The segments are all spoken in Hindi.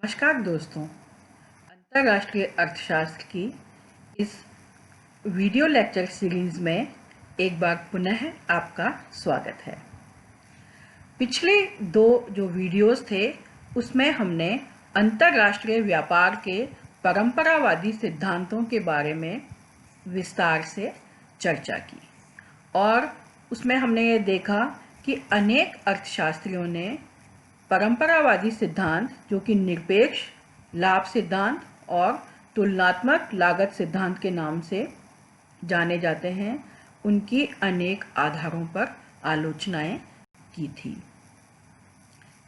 नमस्कार दोस्तों, अंतर्राष्ट्रीय अर्थशास्त्र की इस वीडियो लेक्चर सीरीज़ में एक बार पुनः आपका स्वागत है। पिछले दो जो वीडियोस थे उसमें हमने अंतर्राष्ट्रीय व्यापार के परंपरावादी सिद्धांतों के बारे में विस्तार से चर्चा की और उसमें हमने ये देखा कि अनेक अर्थशास्त्रियों ने परंपरावादी सिद्धांत जो कि निरपेक्ष लाभ सिद्धांत और तुलनात्मक लागत सिद्धांत के नाम से जाने जाते हैं, उनकी अनेक आधारों पर आलोचनाएं की थी।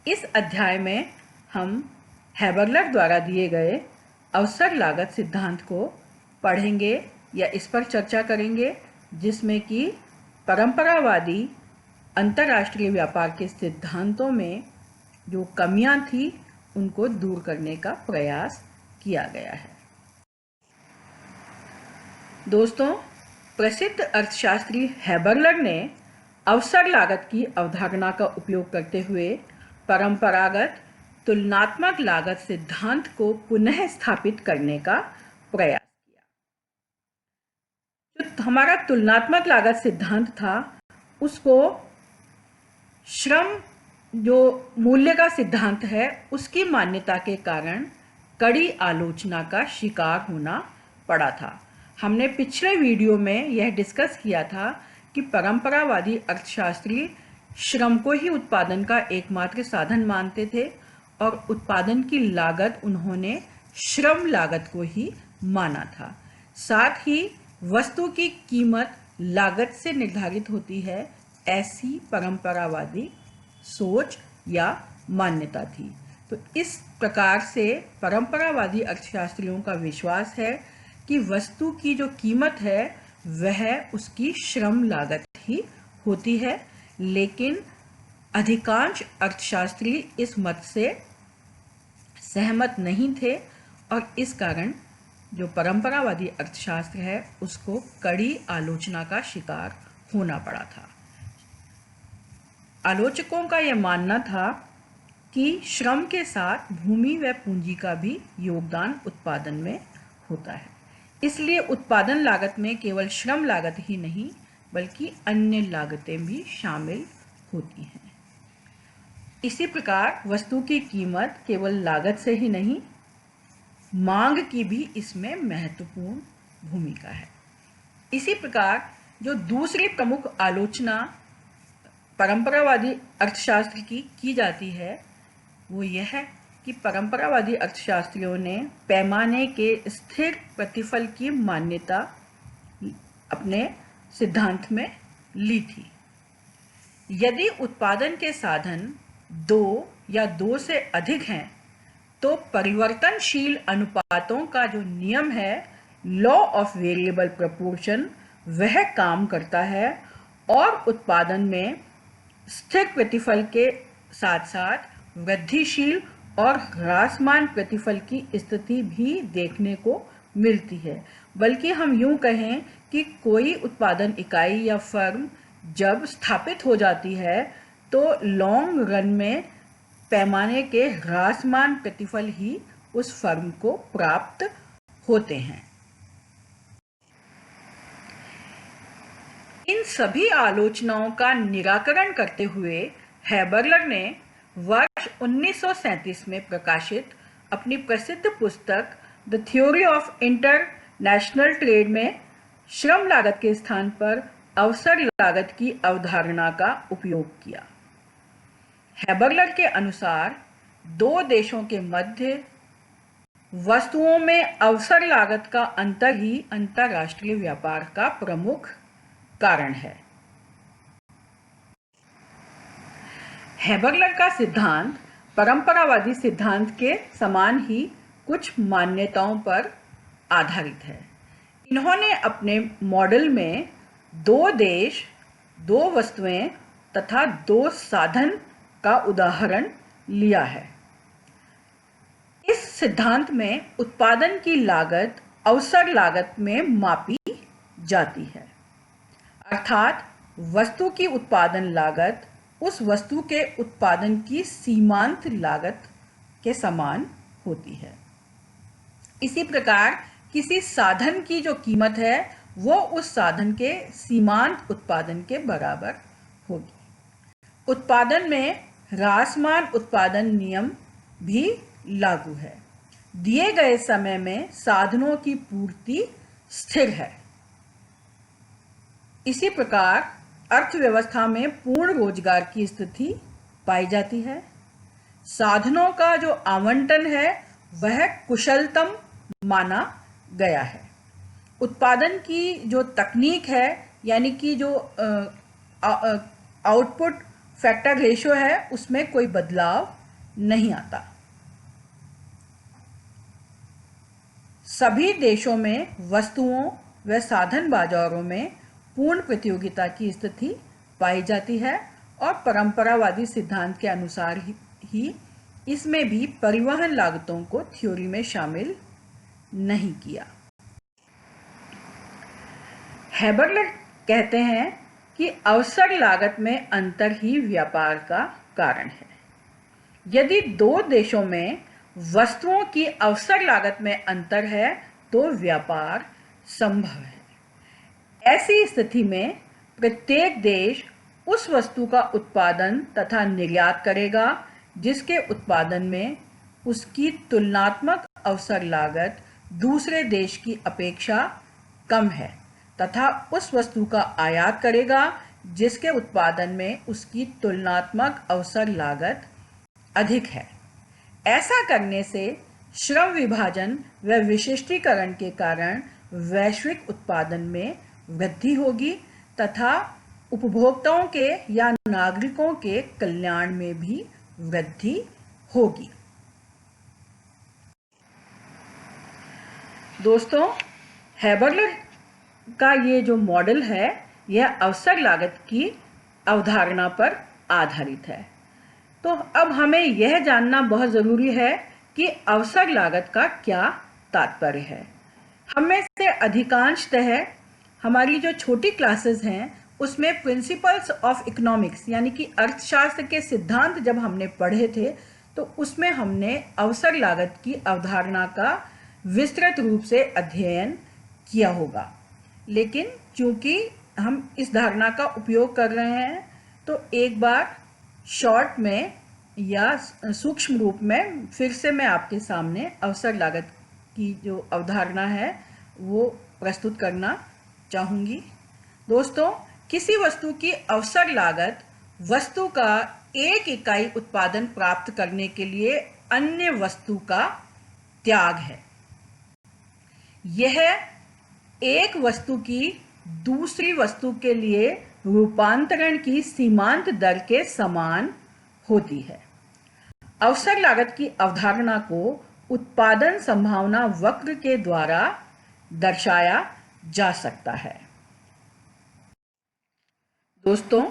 इस अध्याय में हम हैबरलर द्वारा दिए गए अवसर लागत सिद्धांत को पढ़ेंगे या इस पर चर्चा करेंगे, जिसमें कि परंपरावादी अंतर्राष्ट्रीय व्यापार के सिद्धांतों में जो कमियां थी उनको दूर करने का प्रयास किया गया है। दोस्तों, प्रसिद्ध अर्थशास्त्री हैबरलर ने अवसर लागत की अवधारणा का उपयोग करते हुए परंपरागत तुलनात्मक लागत सिद्धांत को पुनः स्थापित करने का प्रयास किया। जो हमारा तुलनात्मक लागत सिद्धांत था उसको श्रम जो मूल्य का सिद्धांत है उसकी मान्यता के कारण कड़ी आलोचना का शिकार होना पड़ा था। हमने पिछले वीडियो में यह डिस्कस किया था कि परंपरावादी अर्थशास्त्री श्रम को ही उत्पादन का एकमात्र साधन मानते थे और उत्पादन की लागत उन्होंने श्रम लागत को ही माना था। साथ ही वस्तु की कीमत लागत से निर्धारित होती है, ऐसी परंपरावादी सोच या मान्यता थी। तो इस प्रकार से परंपरावादी अर्थशास्त्रियों का विश्वास है कि वस्तु की जो कीमत है वह उसकी श्रम लागत ही होती है, लेकिन अधिकांश अर्थशास्त्री इस मत से सहमत नहीं थे और इस कारण जो परंपरावादी अर्थशास्त्र है उसको कड़ी आलोचना का शिकार होना पड़ा था। आलोचकों का यह मानना था कि श्रम के साथ भूमि व पूंजी का भी योगदान उत्पादन में होता है, इसलिए उत्पादन लागत में केवल श्रम लागत ही नहीं बल्कि अन्य लागतें भी शामिल होती हैं। इसी प्रकार वस्तु की कीमत केवल लागत से ही नहीं, मांग की भी इसमें महत्वपूर्ण भूमिका है। इसी प्रकार जो दूसरी प्रमुख आलोचना परंपरावादी अर्थशास्त्र की जाती है वो यह है कि परंपरावादी अर्थशास्त्रियों ने पैमाने के स्थिर प्रतिफल की मान्यता अपने सिद्धांत में ली थी। यदि उत्पादन के साधन दो या दो से अधिक हैं तो परिवर्तनशील अनुपातों का जो नियम है, लॉ ऑफ वेरिएबल प्रोपोर्शन, वह काम करता है और उत्पादन में स्थिर प्रतिफल के साथ साथ वृद्धिशील और ह्रासमान प्रतिफल की स्थिति भी देखने को मिलती है। बल्कि हम यूं कहें कि कोई उत्पादन इकाई या फर्म जब स्थापित हो जाती है तो लॉन्ग रन में पैमाने के ह्रासमान प्रतिफल ही उस फर्म को प्राप्त होते हैं। इन सभी आलोचनाओं का निराकरण करते हुए हैबरलर ने वर्ष 1937 में प्रकाशित अपनी प्रसिद्ध पुस्तक the theory of international trade में श्रम लागत के स्थान पर अवसर लागत की अवधारणा का उपयोग किया। हैबरलर के अनुसार दो देशों के मध्य वस्तुओं में अवसर लागत का अंतर ही अंतर्राष्ट्रीय व्यापार का प्रमुख कारण है। हैबरलर का सिद्धांत परंपरावादी सिद्धांत के समान ही कुछ मान्यताओं पर आधारित है। इन्होंने अपने मॉडल में दो देश, दो वस्तुएं तथा दो साधन का उदाहरण लिया है। इस सिद्धांत में उत्पादन की लागत अवसर लागत में मापी जाती है, अर्थात वस्तु की उत्पादन लागत उस वस्तु के उत्पादन की सीमांत लागत के समान होती है। इसी प्रकार किसी साधन की जो कीमत है वो उस साधन के सीमांत उत्पादन के बराबर होगी। उत्पादन में ह्रासमान उत्पादन नियम भी लागू है। दिए गए समय में साधनों की पूर्ति स्थिर है। इसी प्रकार अर्थव्यवस्था में पूर्ण रोजगार की स्थिति पाई जाती है। साधनों का जो आवंटन है वह कुशलतम माना गया है। उत्पादन की जो तकनीक है यानी कि जो आउटपुट फैक्टर रेशियो है उसमें कोई बदलाव नहीं आता। सभी देशों में वस्तुओं व साधन बाजारों में पूर्ण प्रतियोगिता की स्थिति पाई जाती है और परंपरावादी सिद्धांत के अनुसार ही इसमें भी परिवहन लागतों को थ्योरी में शामिल नहीं किया। हैबरलर कहते हैं कि अवसर लागत में अंतर ही व्यापार का कारण है। यदि दो देशों में वस्तुओं की अवसर लागत में अंतर है तो व्यापार संभव है। ऐसी स्थिति में प्रत्येक देश उस वस्तु का उत्पादन तथा निर्यात करेगा जिसके उत्पादन में उसकी तुलनात्मक अवसर लागत दूसरे देश की अपेक्षा कम है तथा उस वस्तु का आयात करेगा जिसके उत्पादन में उसकी तुलनात्मक अवसर लागत अधिक है। ऐसा करने से श्रम विभाजन व विशिष्टीकरण के कारण वैश्विक उत्पादन में वृद्धि होगी तथा उपभोक्ताओं के या नागरिकों के कल्याण में भी वृद्धि होगी। दोस्तों, हैबरलर का ये जो मॉडल है यह अवसर लागत की अवधारणा पर आधारित है। तो अब हमें यह जानना बहुत ज़रूरी है कि अवसर लागत का क्या तात्पर्य है। हम में से अधिकांशतः हमारी जो छोटी क्लासेस हैं उसमें प्रिंसिपल्स ऑफ इकोनॉमिक्स यानी कि अर्थशास्त्र के सिद्धांत जब हमने पढ़े थे तो उसमें हमने अवसर लागत की अवधारणा का विस्तृत रूप से अध्ययन किया होगा। लेकिन चूंकि हम इस धारणा का उपयोग कर रहे हैं तो एक बार शॉर्ट में या सूक्ष्म रूप में फिर से मैं आपके सामने अवसर लागत की जो अवधारणा है वो प्रस्तुत करना चाहूँगी। दोस्तों, किसी वस्तु की अवसर लागत वस्तु का एक इकाई उत्पादन प्राप्त करने के लिए अन्य वस्तु का त्याग है। यह एक वस्तु की दूसरी वस्तु के लिए रूपांतरण की सीमांत दर के समान होती है। अवसर लागत की अवधारणा को उत्पादन संभावना वक्र के द्वारा दर्शाया जा सकता है। दोस्तों,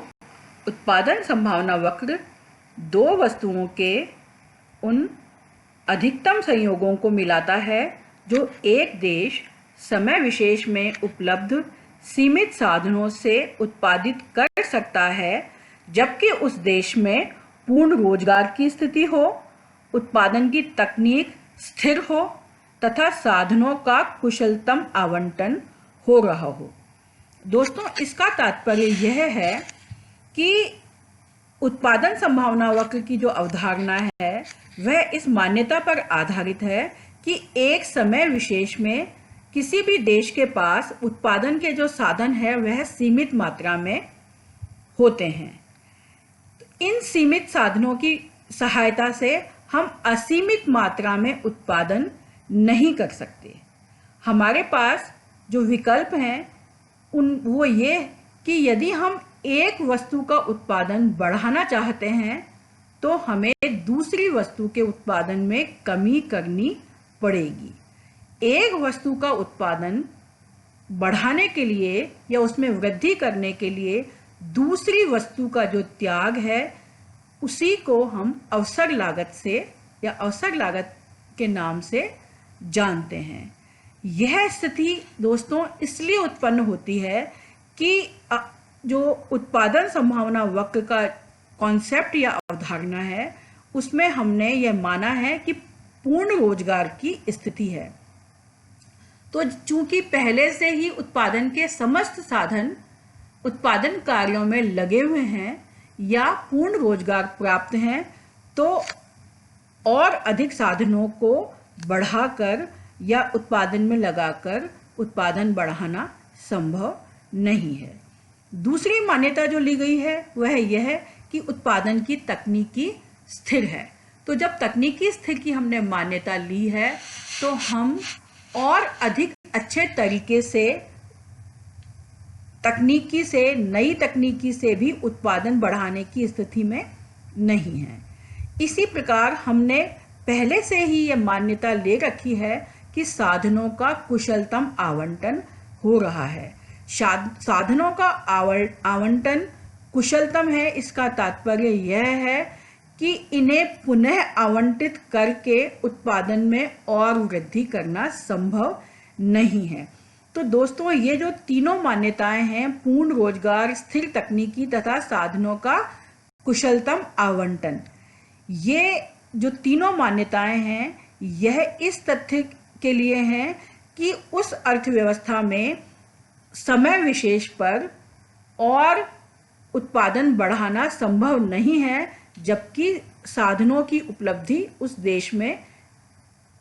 उत्पादन संभावना वक्र दो वस्तुओं के उन अधिकतम संयोगों को मिलाता है जो एक देश समय विशेष में उपलब्ध सीमित साधनों से उत्पादित कर सकता है जबकि उस देश में पूर्ण रोजगार की स्थिति हो, उत्पादन की तकनीक स्थिर हो तथा साधनों का कुशलतम आवंटन हो रहा हो। दोस्तों, इसका तात्पर्य यह है कि उत्पादन संभावना वक्र की जो अवधारणा है वह इस मान्यता पर आधारित है कि एक समय विशेष में किसी भी देश के पास उत्पादन के जो साधन है वह सीमित मात्रा में होते हैं। इन सीमित साधनों की सहायता से हम असीमित मात्रा में उत्पादन नहीं कर सकते। हमारे पास जो विकल्प हैं वो ये कि यदि हम एक वस्तु का उत्पादन बढ़ाना चाहते हैं तो हमें दूसरी वस्तु के उत्पादन में कमी करनी पड़ेगी। एक वस्तु का उत्पादन बढ़ाने के लिए या उसमें वृद्धि करने के लिए दूसरी वस्तु का जो त्याग है उसी को हम अवसर लागत से या अवसर लागत के नाम से जानते हैं। यह स्थिति दोस्तों इसलिए उत्पन्न होती है कि जो उत्पादन संभावना वक्र का कॉन्सेप्ट या अवधारणा है उसमें हमने यह माना है कि पूर्ण रोजगार की स्थिति है। तो चूंकि पहले से ही उत्पादन के समस्त साधन उत्पादन कार्यों में लगे हुए हैं या पूर्ण रोजगार प्राप्त हैं, तो और अधिक साधनों को बढ़ाकर या उत्पादन में लगाकर उत्पादन बढ़ाना संभव नहीं है। दूसरी मान्यता जो ली गई है वह यह है कि उत्पादन की तकनीकी स्थिर है। तो जब तकनीकी स्थिर की हमने मान्यता ली है तो हम और अधिक अच्छे तरीके से नई तकनीकी से भी उत्पादन बढ़ाने की स्थिति में नहीं है। इसी प्रकार हमने पहले से ही यह मान्यता ले रखी है कि साधनों का कुशलतम आवंटन हो रहा है। साधनों का आवंटन कुशलतम है, इसका तात्पर्य यह है कि इन्हें पुनः आवंटित करके उत्पादन में और वृद्धि करना संभव नहीं है। तो दोस्तों, ये जो तीनों मान्यताएं हैं, पूर्ण रोजगार, स्थिर तकनीकी तथा साधनों का कुशलतम आवंटन, ये जो तीनों मान्यताएं हैं यह इस तथ्य के लिए हैं कि उस अर्थव्यवस्था में समय विशेष पर और उत्पादन बढ़ाना संभव नहीं है जबकि साधनों की उपलब्धि उस देश में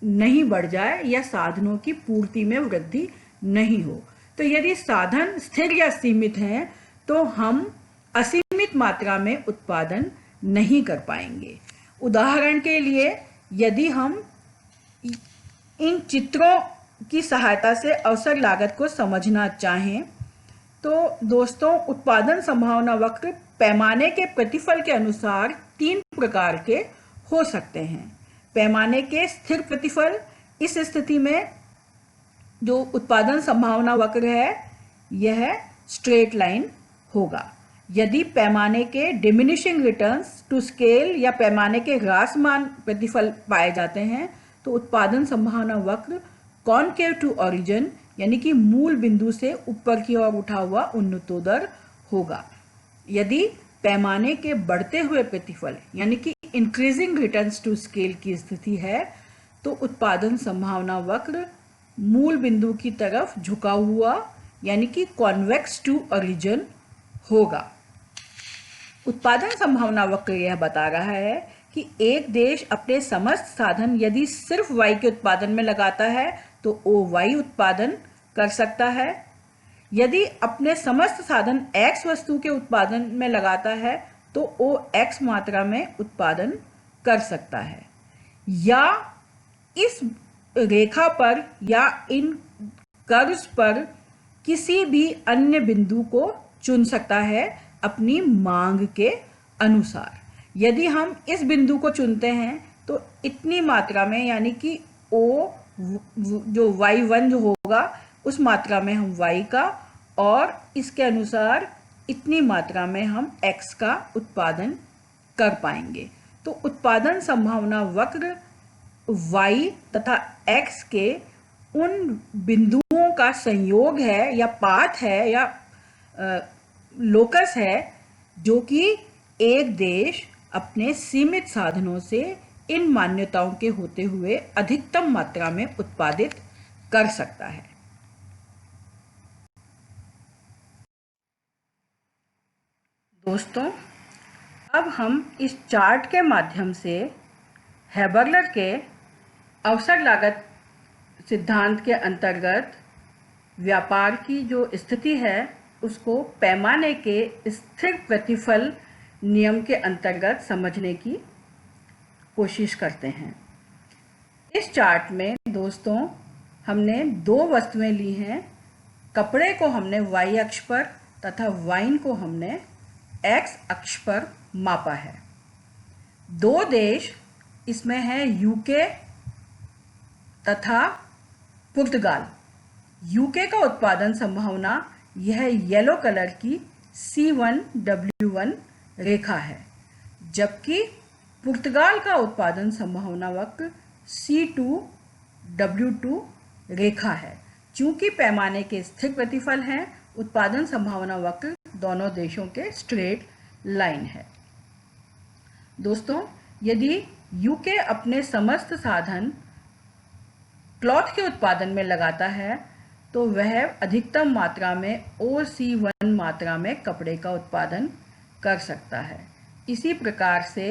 नहीं बढ़ जाए या साधनों की पूर्ति में वृद्धि नहीं हो। तो यदि साधन स्थिर या सीमित हैं तो हम असीमित मात्रा में उत्पादन नहीं कर पाएंगे। उदाहरण के लिए यदि हम इन चित्रों की सहायता से अवसर लागत को समझना चाहें तो दोस्तों, उत्पादन संभावना वक्र पैमाने के प्रतिफल के अनुसार 3 प्रकार के हो सकते हैं। पैमाने के स्थिर प्रतिफल, इस स्थिति में जो उत्पादन संभावना वक्र है यह स्ट्रेट लाइन होगा। यदि पैमाने के डिमिनिशिंग रिटर्न्स टू स्केल या पैमाने के ह्रासमान प्रतिफल पाए जाते हैं तो उत्पादन संभावना वक्र कॉनकेव टू ओरिजिन यानी कि मूल बिंदु से ऊपर की ओर उठा हुआ उन्नतोदर होगा। यदि पैमाने के बढ़ते हुए प्रतिफल यानी कि इंक्रीजिंग रिटर्न्स टू स्केल की स्थिति है तो उत्पादन संभावना वक्र मूल बिंदु की तरफ झुका हुआ यानी कि कॉन्वेक्स टू ओरिजिन होगा। उत्पादन संभावना वक्र यह बता रहा है कि एक देश अपने समस्त साधन यदि सिर्फ Y के उत्पादन में लगाता है तो OY उत्पादन कर सकता है। यदि अपने समस्त साधन X वस्तु के उत्पादन में लगाता है तो OX मात्रा में उत्पादन कर सकता है, या इस रेखा पर या इन कर्व्स पर किसी भी अन्य बिंदु को चुन सकता है अपनी मांग के अनुसार। यदि हम इस बिंदु को चुनते हैं तो इतनी मात्रा में यानी कि O जो Y1 जो होगा उस मात्रा में हम Y का और इसके अनुसार इतनी मात्रा में हम X का उत्पादन कर पाएंगे। तो उत्पादन संभावना वक्र Y तथा X के उन बिंदुओं का संयोग है या पाथ है या लोकस है जो कि एक देश अपने सीमित साधनों से इन मान्यताओं के होते हुए अधिकतम मात्रा में उत्पादित कर सकता है। दोस्तों, अब हम इस चार्ट के माध्यम से हैबर्लर के अवसर लागत सिद्धांत के अंतर्गत व्यापार की जो स्थिति है उसको पैमाने के स्थिर प्रतिफल नियम के अंतर्गत समझने की कोशिश करते हैं। इस चार्ट में दोस्तों हमने 2 वस्तुएं ली हैं। कपड़े को हमने Y अक्ष पर तथा वाइन को हमने X अक्ष पर मापा है। 2 देश इसमें हैं यूके तथा पुर्तगाल। यूके का उत्पादन संभावना यह येलो कलर की C1W1 रेखा है, जबकि पुर्तगाल का उत्पादन संभावना वक्र C2W2 रेखा है। चूंकि पैमाने के स्थिर प्रतिफल हैं, उत्पादन संभावना वक्र दोनों देशों के स्ट्रेट लाइन है। दोस्तों, यदि यूके अपने समस्त साधन क्लॉथ के उत्पादन में लगाता है तो वह अधिकतम मात्रा में OC1 मात्रा में कपड़े का उत्पादन कर सकता है। इसी प्रकार से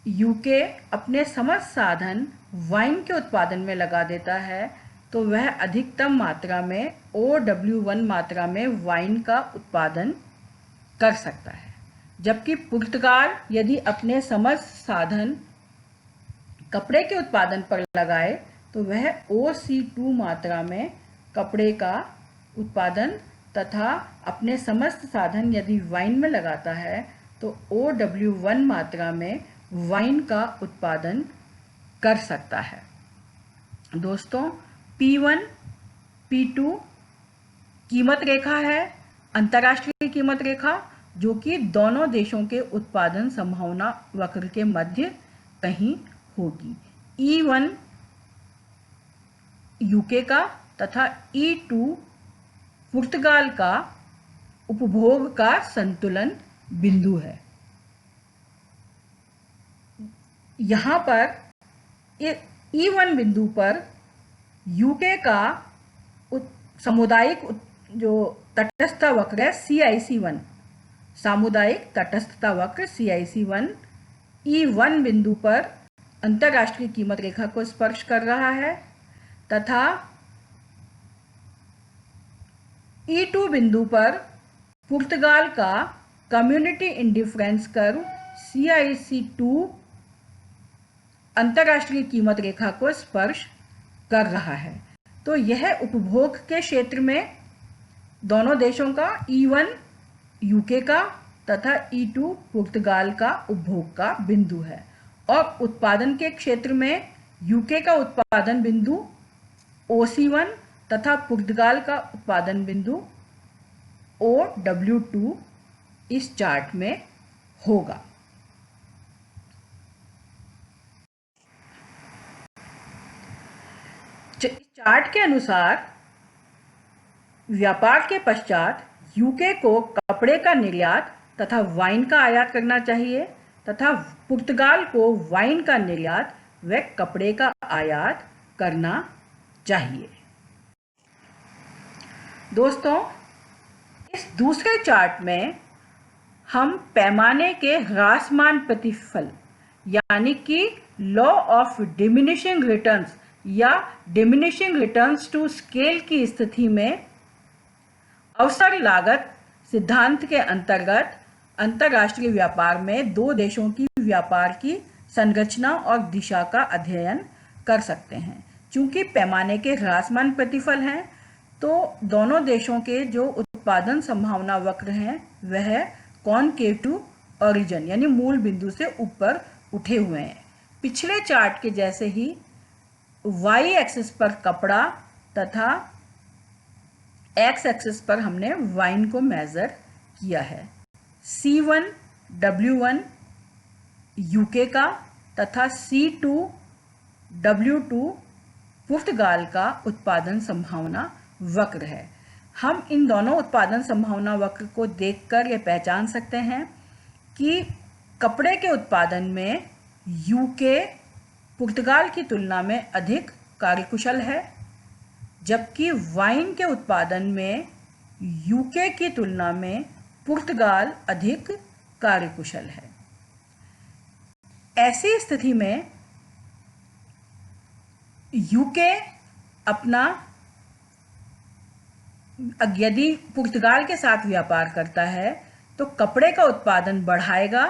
यूके अपने समस्त साधन वाइन के उत्पादन में लगा देता है तो वह अधिकतम मात्रा में OW1 मात्रा में वाइन का उत्पादन कर सकता है। जबकि पुर्तगाल यदि अपने समस्त साधन कपड़े के उत्पादन पर लगाए तो वह OC2 मात्रा में कपड़े का उत्पादन तथा अपने समस्त साधन यदि वाइन में लगाता है तो OW1 मात्रा में वाइन का उत्पादन कर सकता है। दोस्तों, P1, P2 कीमत रेखा है, अंतर्राष्ट्रीय कीमत रेखा, जो कि दोनों देशों के उत्पादन संभावना वक्र के मध्य कहीं होगी। E1 यूके का तथा E2 पुर्तगाल का उपभोग का संतुलन बिंदु है। यहाँ पर E1 बिंदु पर यूके का सामुदायिक जो तटस्थता वक्र है CIC1, सामुदायिक तटस्थता वक्र CIC1 E1 बिंदु पर अंतर्राष्ट्रीय कीमत रेखा को स्पर्श कर रहा है तथा E2 बिंदु पर पुर्तगाल का कम्युनिटी इंडिफरेंस कर्व CIC2 अंतर्राष्ट्रीय कीमत रेखा को स्पर्श कर रहा है। तो यह उपभोग के क्षेत्र में दोनों देशों का E1 यूके का तथा E2 पुर्तगाल का उपभोग का बिंदु है और उत्पादन के क्षेत्र में यूके का उत्पादन बिंदु OC1 तथा पुर्तगाल का उत्पादन बिंदु OW2 इस चार्ट में होगा। इस चार्ट के अनुसार व्यापार के पश्चात यूके को कपड़े का निर्यात तथा वाइन का आयात करना चाहिए तथा पुर्तगाल को वाइन का निर्यात व कपड़े का आयात करना चाहिए। दोस्तों, इस दूसरे चार्ट में हम पैमाने के ह्रासमान प्रतिफल यानी कि लॉ ऑफ डिमिनिशिंग रिटर्न्स या डिमिनिशिंग रिटर्न्स टू स्केल की स्थिति में अवसर लागत सिद्धांत के अंतर्गत अंतर्राष्ट्रीय व्यापार में दो देशों की व्यापार की संरचना और दिशा का अध्ययन कर सकते हैं। चूंकि पैमाने के ह्रासमान प्रतिफल हैं तो दोनों देशों के जो उत्पादन संभावना वक्र हैं वह कॉनकेव टू ओरिजिन यानी मूल बिंदु से ऊपर उठे हुए हैं। पिछले चार्ट के जैसे ही वाई एक्सिस पर कपड़ा तथा एक्स एक्सिस पर हमने वाइन को मेजर किया है। C1 W1 यूके का तथा C2 W2 पुर्तगाल का उत्पादन संभावना वक्र है। हम इन दोनों उत्पादन संभावना वक्र को देखकर यह पहचान सकते हैं कि कपड़े के उत्पादन में यूके पुर्तगाल की तुलना में अधिक कार्यकुशल है, जबकि वाइन के उत्पादन में यूके की तुलना में पुर्तगाल अधिक कार्यकुशल है। ऐसी स्थिति में यूके अपना यदि पुर्तगाल के साथ व्यापार करता है तो कपड़े का उत्पादन बढ़ाएगा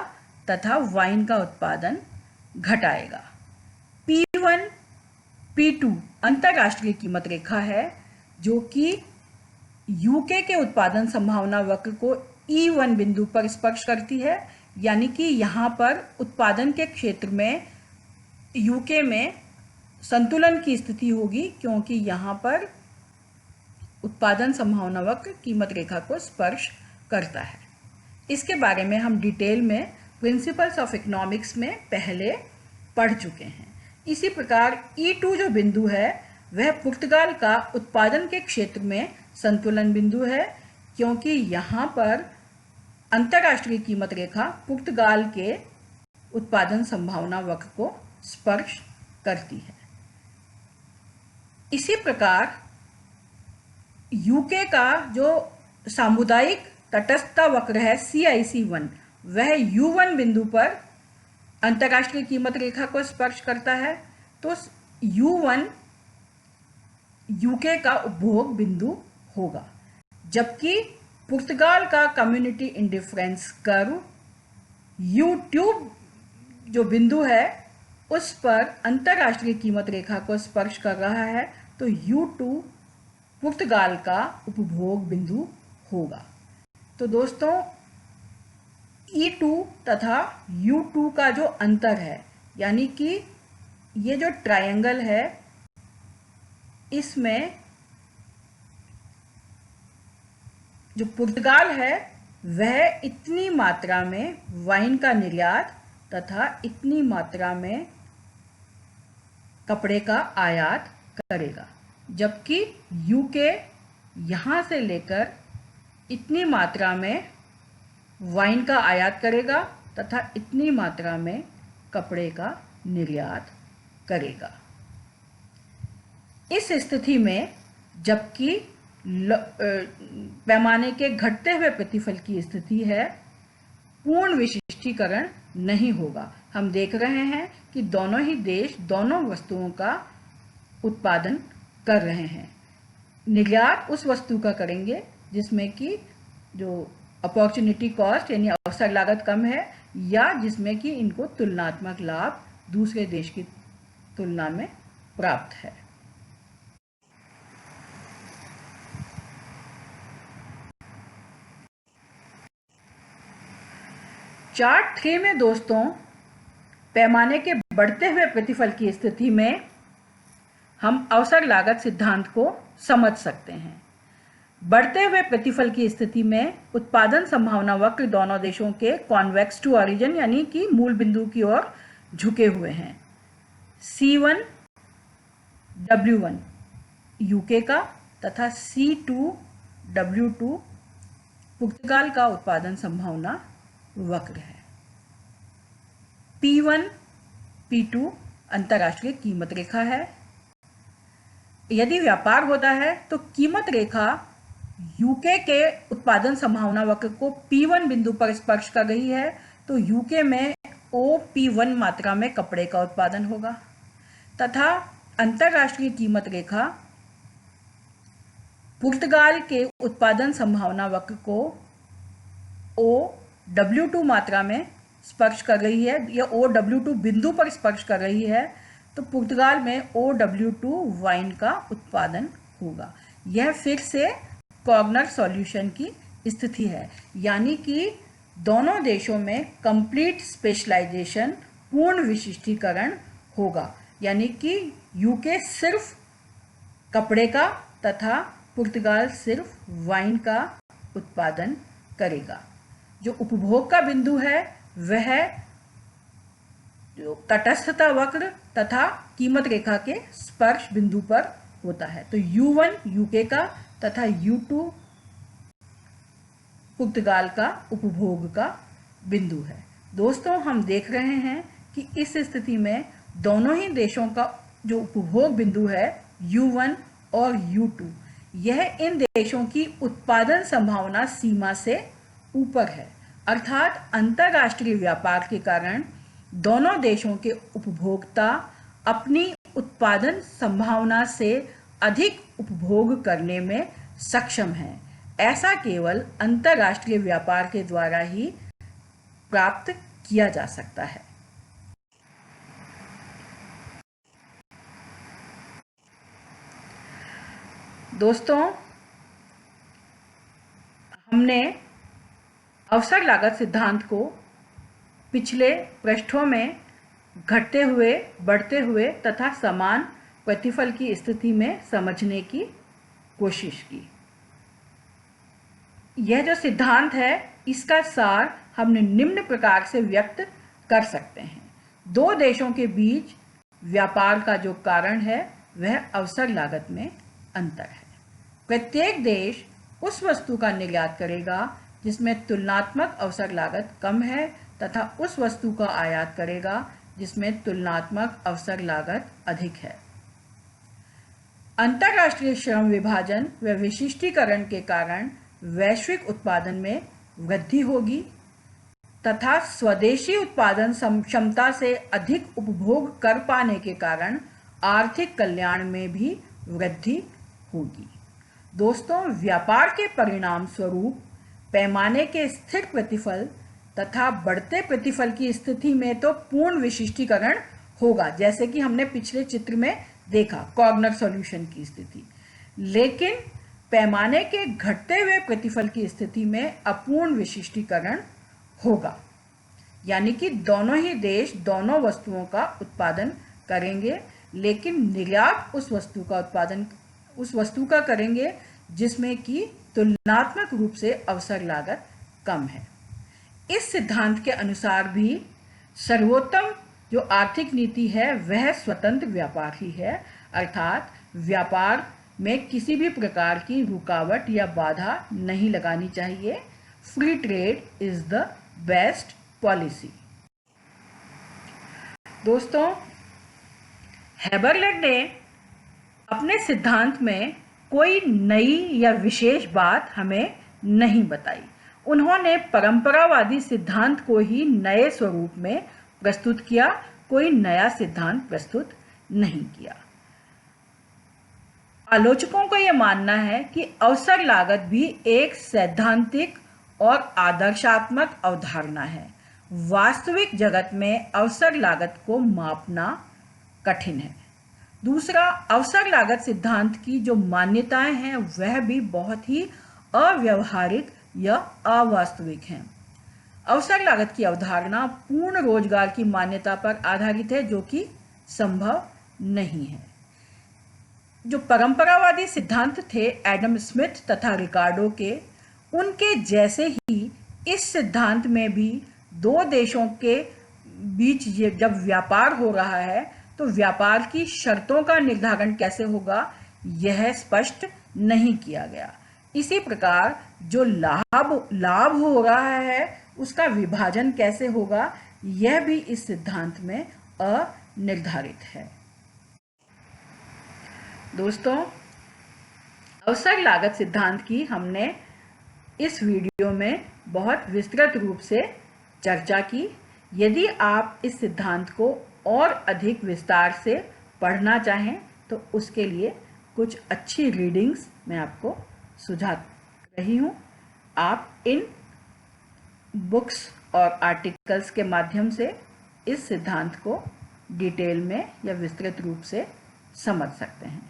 तथा वाइन का उत्पादन घटाएगा। P1 P2 अंतर्राष्ट्रीय कीमत रेखा है जो कि यूके के उत्पादन संभावना वक्र को E1 बिंदु पर स्पर्श करती है, यानी कि यहाँ पर उत्पादन के क्षेत्र में यूके में संतुलन की स्थिति होगी क्योंकि यहाँ पर उत्पादन संभावना वक्र कीमत रेखा को स्पर्श करता है। इसके बारे में हम डिटेल में प्रिंसिपल्स ऑफ इकोनॉमिक्स में पहले पढ़ चुके हैं। इसी प्रकार E2 जो बिंदु है वह पुर्तगाल का उत्पादन के क्षेत्र में संतुलन बिंदु है क्योंकि यहाँ पर अंतर्राष्ट्रीय कीमत रेखा पुर्तगाल के उत्पादन संभावना वक्र को स्पर्श करती है। इसी प्रकार यूके का जो सामुदायिक तटस्थता वक्र है CIC1, वह U1 बिंदु पर अंतर्राष्ट्रीय कीमत रेखा को स्पर्श करता है। तो U1 यूके का उपभोग बिंदु होगा, जबकि पुर्तगाल का कम्युनिटी इंडिफरेंस कर्व U2 जो बिंदु है उस पर अंतर्राष्ट्रीय कीमत रेखा को स्पर्श कर रहा है। तो U2 पुर्तगाल का उपभोग बिंदु होगा। तो दोस्तों E2 तथा U2 का जो अंतर है, यानी कि ये जो ट्रायंगल है, इसमें जो पुर्तगाल है वह इतनी मात्रा में वाइन का निर्यात तथा इतनी मात्रा में कपड़े का आयात करेगा, जबकि यूके यहाँ से लेकर इतनी मात्रा में वाइन का आयात करेगा तथा इतनी मात्रा में कपड़े का निर्यात करेगा। इस स्थिति में जबकि पैमाने के घटते हुए प्रतिफल की स्थिति है, पूर्ण विशिष्टीकरण नहीं होगा। हम देख रहे हैं कि दोनों ही देश दोनों वस्तुओं का उत्पादन कर रहे हैं। निर्यात उस वस्तु का करेंगे जिसमें कि जो अपॉर्चुनिटी कॉस्ट यानी अवसर लागत कम है, या जिसमें कि इनको तुलनात्मक लाभ दूसरे देश की तुलना में प्राप्त है। चार्ट 3 में दोस्तों पैमाने के बढ़ते हुए प्रतिफल की स्थिति में हम अवसर लागत सिद्धांत को समझ सकते हैं। बढ़ते हुए प्रतिफल की स्थिति में उत्पादन संभावना वक्र दोनों देशों के कॉन्वेक्स टू ऑरिजिन यानी कि मूल बिंदु की ओर झुके हुए हैं। C1 W1 यूके का तथा C2 W2 पुर्तगाल का उत्पादन संभावना वक्र है। P1 P2 अंतर्राष्ट्रीय कीमत रेखा है। यदि व्यापार होता है तो कीमत रेखा यूके के उत्पादन संभावना वक्र को P1 बिंदु पर स्पर्श कर रही है, तो यूके में OP1 मात्रा में कपड़े का उत्पादन होगा, तथा अंतर्राष्ट्रीय कीमत रेखा पुर्तगाल के उत्पादन संभावना वक्र को OW2 मात्रा में स्पर्श कर रही है, या OW2 बिंदु पर स्पर्श कर रही है, तो पुर्तगाल में OW2 वाइन का उत्पादन होगा। यह फिर से कॉर्नर सॉल्यूशन की स्थिति है, यानी कि दोनों देशों में कंप्लीट स्पेशलाइजेशन पूर्ण विशिष्टीकरण होगा, यानी कि यूके सिर्फ कपड़े का तथा पुर्तगाल सिर्फ वाइन का उत्पादन करेगा। जो उपभोग का बिंदु है वह जो तटस्थता वक्र तथा कीमत रेखा के स्पर्श बिंदु पर होता है। तो U1 यूके का तथा U2 पुर्तगाल का उपभोग का बिंदु है। दोस्तों हम देख रहे हैं कि इस स्थिति में दोनों ही देशों का जो उपभोग बिंदु है U1 और U2, यह इन देशों की उत्पादन संभावना सीमा से ऊपर है, अर्थात अंतर्राष्ट्रीय व्यापार के कारण दोनों देशों के उपभोक्ता अपनी उत्पादन संभावना से अधिक उपभोग करने में सक्षम हैं। ऐसा केवल अंतर्राष्ट्रीय व्यापार के द्वारा ही प्राप्त किया जा सकता है। दोस्तों हमने अवसर लागत सिद्धांत को पिछले पृष्ठों में घटते हुए, बढ़ते हुए तथा समान प्रतिफल की स्थिति में समझने की कोशिश की। यह जो सिद्धांत है इसका सार हमने निम्न प्रकार से व्यक्त कर सकते हैं। दो देशों के बीच व्यापार का जो कारण है वह अवसर लागत में अंतर है। प्रत्येक देश उस वस्तु का निर्यात करेगा जिसमें तुलनात्मक अवसर लागत कम है तथा उस वस्तु का आयात करेगा जिसमें तुलनात्मक अवसर लागत अधिक है। अंतर्राष्ट्रीय श्रम विभाजन व विशिष्टीकरण के कारण वैश्विक उत्पादन में वृद्धि होगी तथा स्वदेशी उत्पादन क्षमता से अधिक उपभोग कर पाने के कारण आर्थिक कल्याण में भी वृद्धि होगी। दोस्तों, व्यापार के परिणाम स्वरूप पैमाने के स्थिर प्रतिफल तथा बढ़ते प्रतिफल की स्थिति में तो पूर्ण विशिष्टीकरण होगा, जैसे कि हमने पिछले चित्र में देखा कॉर्नर सॉल्यूशन की स्थिति। लेकिन पैमाने के घटते हुए प्रतिफल की स्थिति में अपूर्ण विशिष्टीकरण होगा, यानी कि दोनों ही देश दोनों वस्तुओं का उत्पादन करेंगे, लेकिन निर्यात उस वस्तु का करेंगे जिसमें कि तुलनात्मक रूप से अवसर लागत कम है। इस सिद्धांत के अनुसार भी सर्वोत्तम जो आर्थिक नीति है वह स्वतंत्र व्यापार ही है, अर्थात व्यापार में किसी भी प्रकार की रुकावट या बाधा नहीं लगानी चाहिए। Free trade is the best policy. दोस्तों, हैबरलैंड ने अपने सिद्धांत में कोई नई या विशेष बात हमें नहीं बताई। उन्होंने परंपरावादी सिद्धांत को ही नए स्वरूप में प्रस्तुत किया, कोई नया सिद्धांत प्रस्तुत नहीं किया। आलोचकों का यह मानना है कि अवसर लागत भी एक सैद्धांतिक और आदर्शात्मक अवधारणा है। वास्तविक जगत में अवसर लागत को मापना कठिन है। दूसरा, अवसर लागत सिद्धांत की जो मान्यताएं हैं वह भी बहुत ही अव्यावहारिक या अवास्तविक हैं। अवसर लागत की अवधारणा पूर्ण रोजगार की मान्यता पर आधारित है, जो कि संभव नहीं है। जो परंपरावादी सिद्धांत थे एडम स्मिथ तथा रिकार्डो के, उनके जैसे ही इस सिद्धांत में भी दो देशों के बीच जब व्यापार हो रहा है तो व्यापार की शर्तों का निर्धारण कैसे होगा यह स्पष्ट नहीं किया गया। इसी प्रकार जो लाभ हो रहा है उसका विभाजन कैसे होगा यह भी इस सिद्धांत में अनिर्धारित है। दोस्तों, अवसर लागत सिद्धांत की हमने इस वीडियो में बहुत विस्तृत रूप से चर्चा की। यदि आप इस सिद्धांत को और अधिक विस्तार से पढ़ना चाहें तो उसके लिए कुछ अच्छी रीडिंग्स मैं आपको सुझा रही हूँ। आप इन बुक्स और आर्टिकल्स के माध्यम से इस सिद्धांत को डिटेल में या विस्तृत रूप से समझ सकते हैं।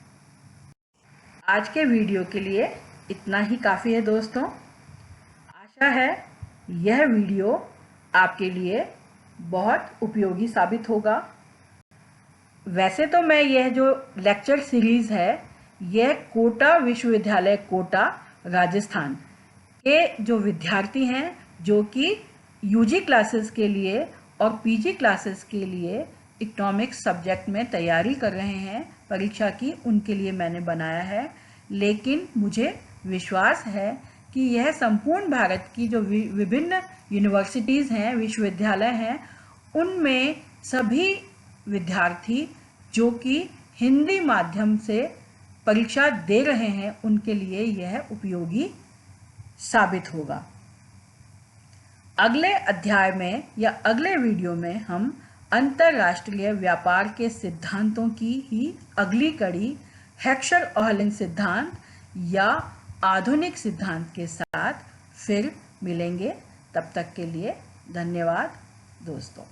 आज के वीडियो के लिए इतना ही काफ़ी है दोस्तों। आशा है यह वीडियो आपके लिए बहुत उपयोगी साबित होगा। वैसे तो मैं यह जो लेक्चर सीरीज़ है यह कोटा विश्वविद्यालय कोटा राजस्थान के जो विद्यार्थी हैं जो कि यूजी क्लासेस के लिए और पीजी क्लासेस के लिए इकोनॉमिक्स सब्जेक्ट में तैयारी कर रहे हैं परीक्षा की, उनके लिए मैंने बनाया है। लेकिन मुझे विश्वास है कि यह संपूर्ण भारत की जो विभिन्न यूनिवर्सिटीज़ हैं, विश्वविद्यालय हैं, उनमें सभी विद्यार्थी जो कि हिंदी माध्यम से परीक्षा दे रहे हैं उनके लिए यह उपयोगी साबित होगा। अगले अध्याय में या अगले वीडियो में हम अंतर्राष्ट्रीय व्यापार के सिद्धांतों की ही अगली कड़ी हेक्सर-ओहलिन सिद्धांत या आधुनिक सिद्धांत के साथ फिर मिलेंगे। तब तक के लिए धन्यवाद दोस्तों।